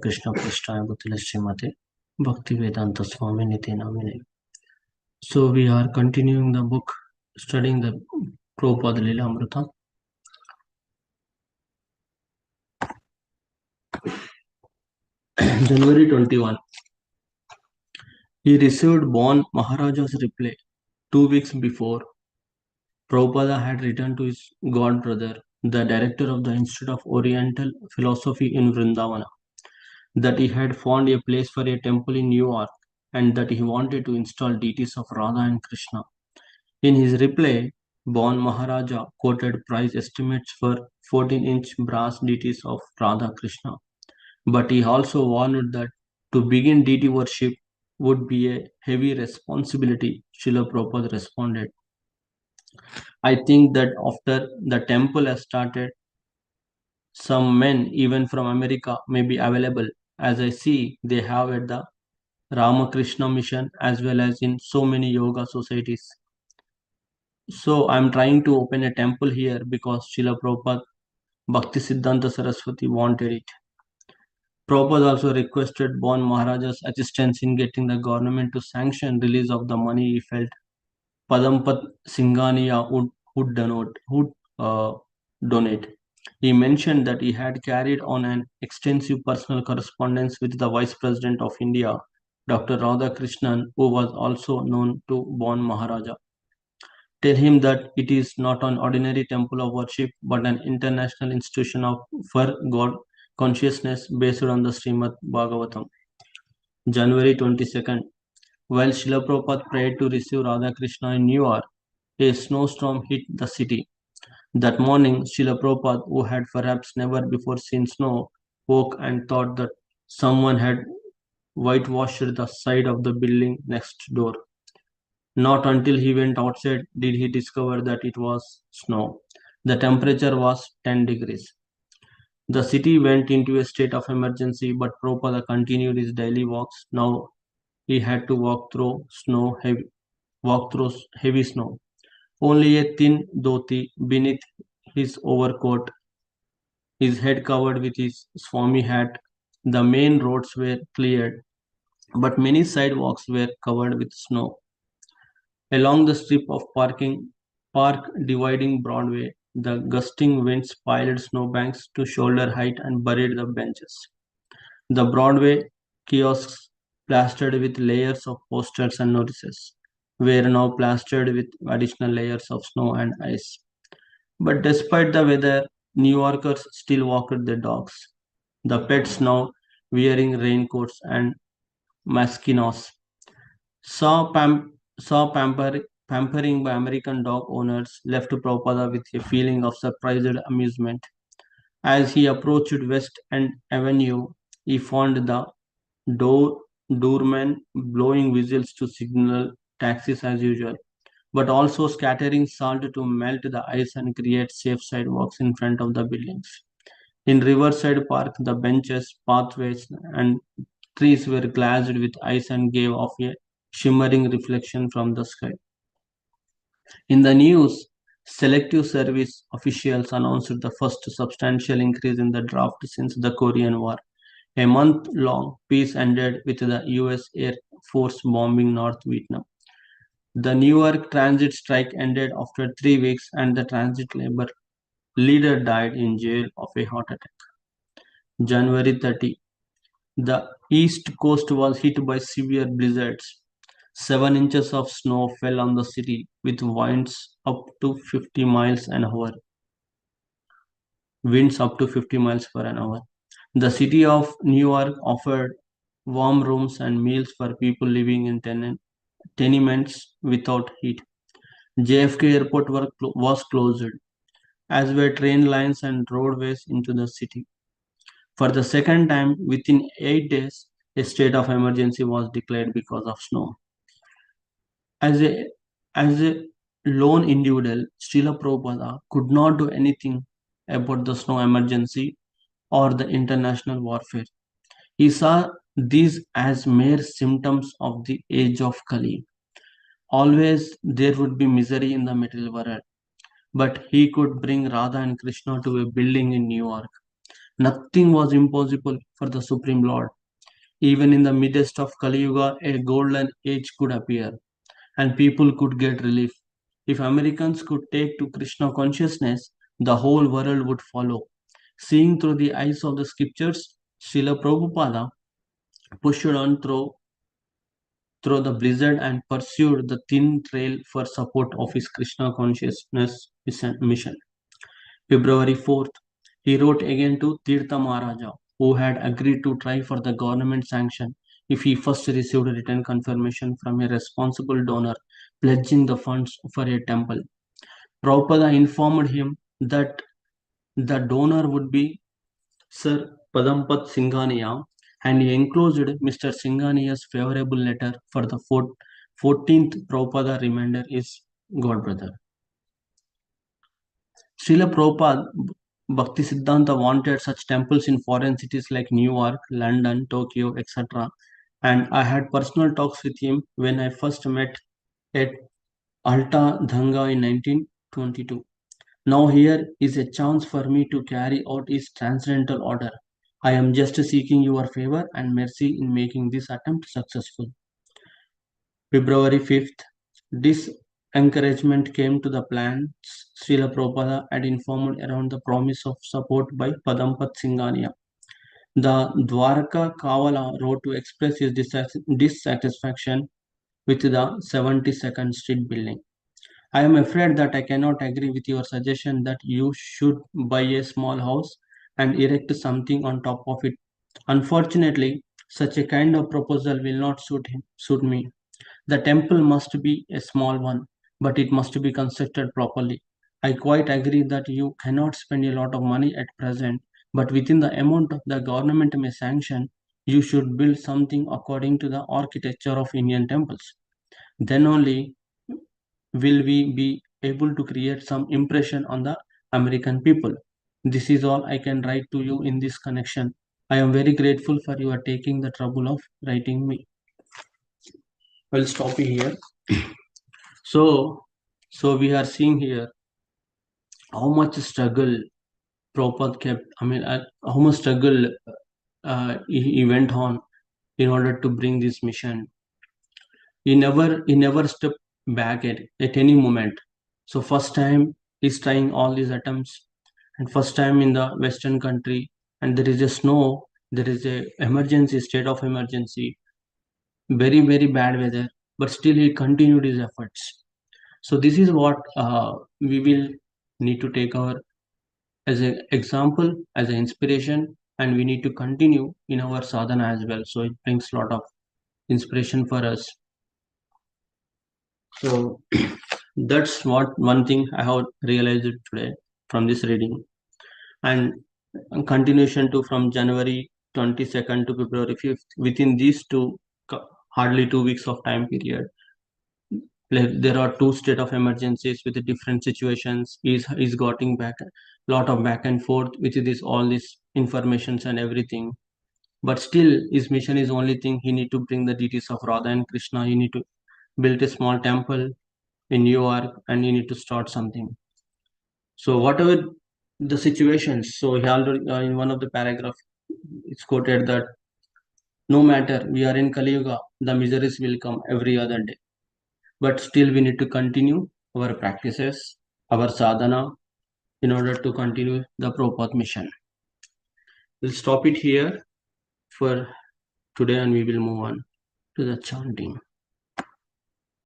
Krishna Prasthaya Bhutila Srimate Bhaktivedanta Swami Niti Namine. So we are continuing the book, studying the Prabhupada Lilamrita. January 21. He received Bon Maharaja's reply 2 weeks before. Prabhupada had written to his god brother, the director of the Institute of Oriental Philosophy in Vrindavana, that he had found a place for a temple in New York and that he wanted to install deities of Radha and Krishna. In his reply, Bon Maharaja quoted price estimates for 14-inch brass deities of Radha Krishna, but he also warned that to begin deity worship would be a heavy responsibility. Srila Prabhupada responded, I think that after the temple has started, some men, even from America, may be available, as I see they have at the Ramakrishna Mission as well as in so many yoga societies. So I'm trying to open a temple here because Srila Prabhupada Bhakti Siddhanta Saraswati wanted it. Prabhupada also requested Bon Maharaja's assistance in getting the government to sanction release of the money he felt Padampat Singhania would donate. He mentioned that he had carried on an extensive personal correspondence with the Vice President of India, Dr. Radhakrishnan, who was also known to Bon Maharaja. Tell him that it is not an ordinary temple of worship, but an international institution for God consciousness based on the Srimad Bhagavatam. January 22nd. While Srila Prabhupada prayed to receive Radha Krishna in New York, a snowstorm hit the city. That morning, Srila Prabhupada, who had perhaps never before seen snow, woke and thought that someone had whitewashed the side of the building next door. Not until he went outside did he discover that it was snow. The temperature was 10 degrees. The city went into a state of emergency, but Prabhupada continued his daily walks. Now he had to walk through heavy snow. Only a thin dhoti beneath his overcoat, his head covered with his Swami hat. The main roads were cleared, but many sidewalks were covered with snow. Along the strip of park dividing Broadway, the gusting winds piled snowbanks to shoulder height and buried the benches. The Broadway kiosks, plastered with layers of posters and notices, were now plastered with additional layers of snow and ice. But despite the weather, New Yorkers still walked their dogs, the pets now wearing raincoats and mosquitoes. Saw, pampering by American dog owners left Prabhupada with a feeling of surprised amusement. As he approached West End Avenue, he found the door, doorman blowing whistles to signal taxis as usual, but also scattering salt to melt the ice and create safe sidewalks in front of the buildings. In Riverside Park, the benches, pathways, and trees were glazed with ice and gave off a shimmering reflection from the sky. In the news, Selective Service officials announced the first substantial increase in the draft since the Korean War. A month-long peace ended with the US Air Force bombing North Vietnam. The New York transit strike ended after 3 weeks and the transit labor leader died in jail of a heart attack. January 30. The East Coast was hit by severe blizzards. 7 inches of snow fell on the city with winds up to 50 miles an hour. Winds up to 50 miles per an hour. The city of New York offered warm rooms and meals for people living in tenements without heat. JFK Airport was closed, as were train lines and roadways into the city. For the second time within 8 days, a state of emergency was declared because of snow. As a lone individual, Srila Prabhupada could not do anything about the snow emergency or the international warfare. He saw these as mere symptoms of the age of Kali. Always there would be misery in the material world, but he could bring Radha and Krishna to a building in New York Nothing was impossible for the Supreme Lord. Even in the midst of Kali Yuga, a golden age could appear, and people could get relief. If Americans could take to Krishna consciousness, the whole world would follow. Seeing through the eyes of the scriptures, Srila Prabhupada pushed on through the blizzard and pursued the thin trail for support of his Krishna consciousness mission. February 4th, he wrote again to Tirtha Maharaja, who had agreed to try for the government sanction if he first received written confirmation from a responsible donor pledging the funds for a temple. Prabhupada informed him that the donor would be Sir Padampat Singhania, and he enclosed Mr. Singhania's favorable letter for the 14th Prabhupada reminder is God brother. Srila Prabhupada Bhaktisiddhanta wanted such temples in foreign cities like New York, London, Tokyo, etc. And I had personal talks with him when I first met at Alta Dhanga in 1922. Now here is a chance for me to carry out his transcendental order. I am just seeking your favor and mercy in making this attempt successful. February 5th, this encouragement came to the plans Srila Prabhupada had informed around the promise of support by Padampat Singhania. The Dwarka Kavala wrote to express his dissatisfaction with the 72nd Street building. I am afraid that I cannot agree with your suggestion that you should buy a small house and erect something on top of it. Unfortunately, such a kind of proposal will not suit me. The temple must be a small one, but it must be constructed properly. I quite agree that you cannot spend a lot of money at present, but within the amount the government may sanction, you should build something according to the architecture of Indian temples. Then only will we be able to create some impression on the American people. This is all I can write to you in this connection. I am very grateful for your taking the trouble of writing me. I'll stop here. So, so we are seeing here how much struggle Prabhupada kept. How much struggle he went on in order to bring this mission. He never stepped back at any moment. So first time he's trying all these attempts, and first time in the Western country, and there is a snow, there is a emergency, state of emergency, very bad weather, but still he continued his efforts. So this is what we will need to take our as an example, as an inspiration, and we need to continue in our sadhana as well. So it brings a lot of inspiration for us. So that's what one thing I have realized today from this reading, and continuation to from January 22nd to February 5th. Within these hardly 2 weeks of time period, like there are two state of emergencies with the different situations. Is getting back lot of back and forth with this all this informations and everything. But still, his mission is only thing he need to bring the deities of Radha and Krishna. He need to build a small temple in New York, and you need to start something. So whatever the situations, so he already in one of the paragraph, it's quoted that no matter we are in Kali Yuga, the miseries will come every other day. But still, we need to continue our practices, our sadhana, in order to continue the Prabhupada mission. We'll stop it here for today, and we will move on to the chanting.